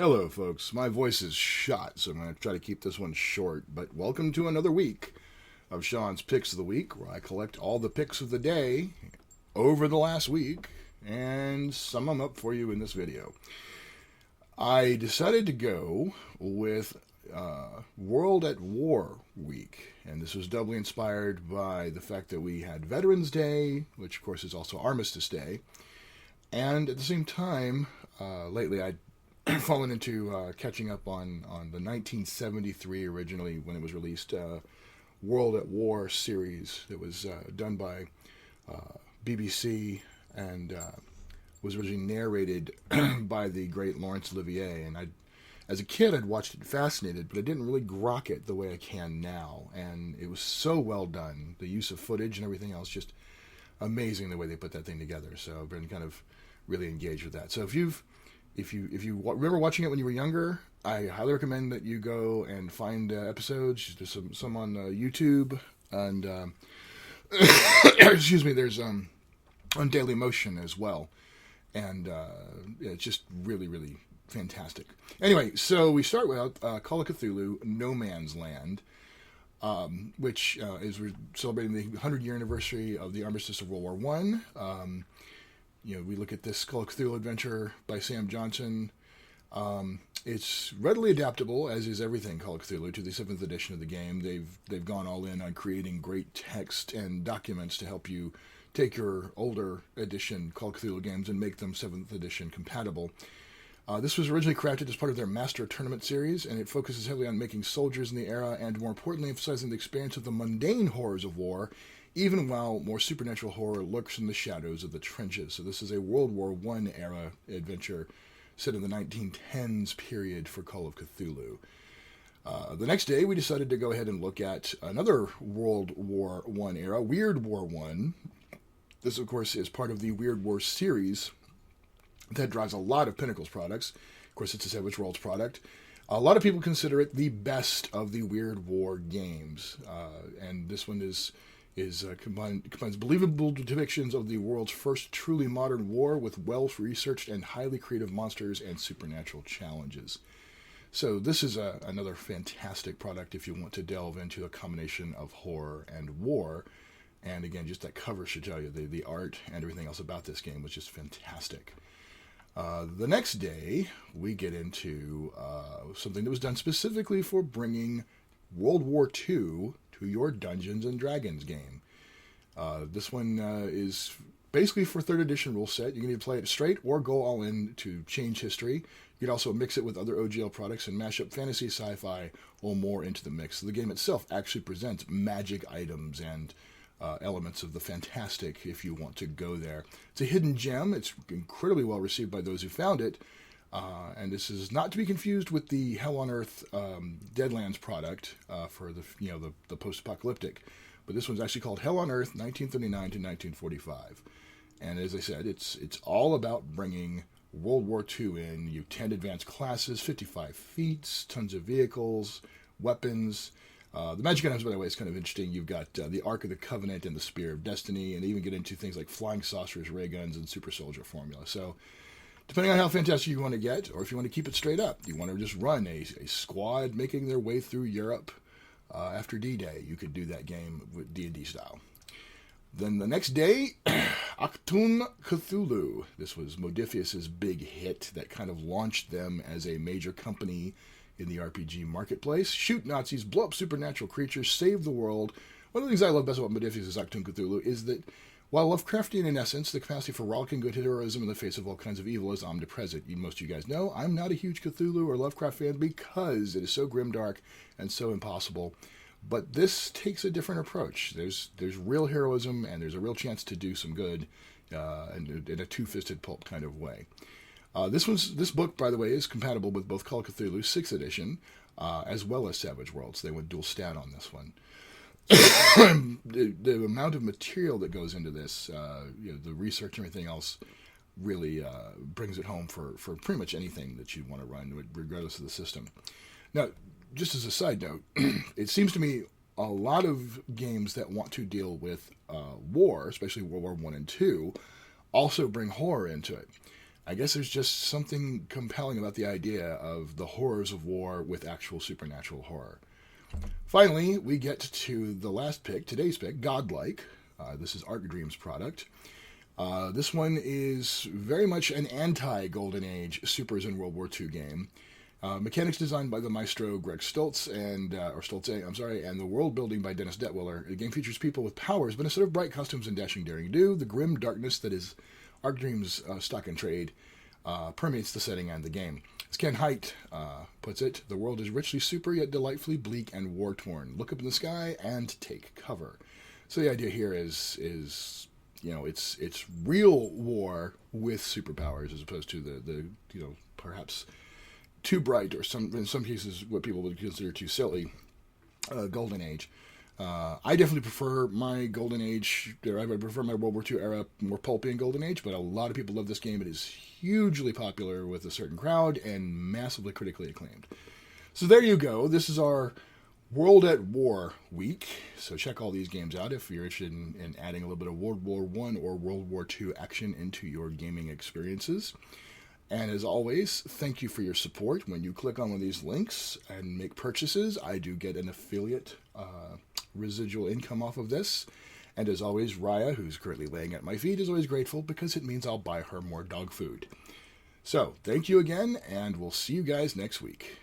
Hello, folks. My voice is shot, so I'm going to try to keep this one short. But welcome to another week of Sean's Picks of the Week, where I collect all the picks of the day over the last week and sum them up for you in this video. I decided to go with World at War Week, and this was doubly inspired by the fact that we had Veterans Day, which of course is also Armistice Day, and at the same time, lately I'd fallen into catching up on the 1973, originally when it was released, World at War series that was done by BBC and was originally narrated by the great Laurence Olivier. And as a kid, I'd watched it fascinated, but I didn't really grok it the way I can now. And it was so well done. The use of footage and everything else, just amazing the way they put that thing together. So I've been kind of really engaged with that. So if you remember watching it when you were younger, I highly recommend that you go and find episodes. There's some on YouTube, and excuse me, there's on Daily Motion as well, and yeah, it's just really, really fantastic. Anyway, so we start with Call of Cthulhu: No Man's Land, which is we're celebrating the 100-year anniversary of the Armistice of World War One. We look at this Call of Cthulhu adventure by Sam Johnson. It's readily adaptable, as is everything Call of Cthulhu, to the 7th edition of the game. They've gone all in on creating great text and documents to help you take your older edition Call of Cthulhu games and make them 7th edition compatible. This was originally crafted as part of their Master Tournament series, and it focuses heavily on making soldiers in the era and, more importantly, emphasizing the experience of the mundane horrors of war, even while more supernatural horror lurks in the shadows of the trenches. So this is a World War I era adventure set in the 1910s period for Call of Cthulhu. The next day, we decided to go ahead and look at another World War I era, Weird War I. This, of course, is part of the Weird War series that drives a lot of Pinnacle's products. Of course, it's a Savage Worlds product. A lot of people consider it the best of the Weird War games, and this one combines believable depictions of the world's first truly modern war with well-researched and highly creative monsters and supernatural challenges. So this is another fantastic product if you want to delve into a combination of horror and war. And again, just that cover should tell you the art and everything else about this game was just fantastic. The next day, we get into something that was done specifically for bringing World War II to your Dungeons and Dragons game. This one is basically for 3rd edition rule set. You can either play it straight or go all in to change history. You can also mix it with other OGL products and mash up fantasy, sci-fi, or more into the mix. So the game itself actually presents magic items and elements of the fantastic if you want to go there. It's a hidden gem. It's incredibly well received by those who found it. And this is not to be confused with the Hell on Earth Deadlands product for the post-apocalyptic. But this one's actually called Hell on Earth 1939 to 1945. And as I said, it's all about bringing World War II in. You 10 advanced classes, 55 feats, tons of vehicles, weapons. The magic items, by the way, is kind of interesting. You've got the Ark of the Covenant and the Spear of Destiny, and even get into things like flying saucers, ray guns, and super soldier formula. So depending on how fantastic you want to get, or if you want to keep it straight up, you want to just run a squad making their way through Europe after D-Day, you could do that game with D&D style. Then the next day, Achtung Cthulhu. This was Modifius's big hit that kind of launched them as a major company in the RPG marketplace. Shoot Nazis, blow up supernatural creatures, save the world. One of the things I love best about Modifius's Achtung Cthulhu is that while Lovecraftian in essence, the capacity for rollicking good heroism in the face of all kinds of evil is omnipresent. Most of you guys know I'm not a huge Cthulhu or Lovecraft fan because it is so grimdark and so impossible. But this takes a different approach. There's real heroism and there's a real chance to do some good in a two-fisted pulp kind of way. This book, by the way, is compatible with both Call of Cthulhu 6th edition as well as Savage Worlds. They went dual stat on this one. The amount of material that goes into this, the research and everything else, really brings it home for pretty much anything that you want to run, regardless of the system. Now, just as a side note, it seems to me a lot of games that want to deal with war, especially World War I and II, also bring horror into it. I guess there's just something compelling about the idea of the horrors of war with actual supernatural horror. Finally, we get to the last pick, today's pick, Godlike. This is Arc Dream's product. This one is very much an anti-Golden Age Supers in World War II game. Mechanics designed by the maestro Greg Stoltz and the world building by Dennis Detwiller. The game features people with powers, but instead of bright costumes and dashing daring-do, the grim darkness that is Arc Dream's stock and trade permeates the setting and the game. As Ken Hite puts it, the world is richly super yet delightfully bleak and war-torn. Look up in the sky and take cover. So the idea here is it's real war with superpowers as opposed to the perhaps too bright, or in some cases what people would consider too silly, Golden Age. I definitely prefer my Golden Age, or I would prefer my World War II era more pulpy and Golden Age, but a lot of people love this game. It is hugely popular with a certain crowd and massively critically acclaimed. So there you go. This is our World at War week. So check all these games out if you're interested in adding a little bit of World War I or World War II action into your gaming experiences. And as always, thank you for your support. When you click on one of these links and make purchases, I do get an affiliate residual income off of this. And as always, Raya, who's currently laying at my feet, is always grateful because it means I'll buy her more dog food. So, thank you again, and we'll see you guys next week.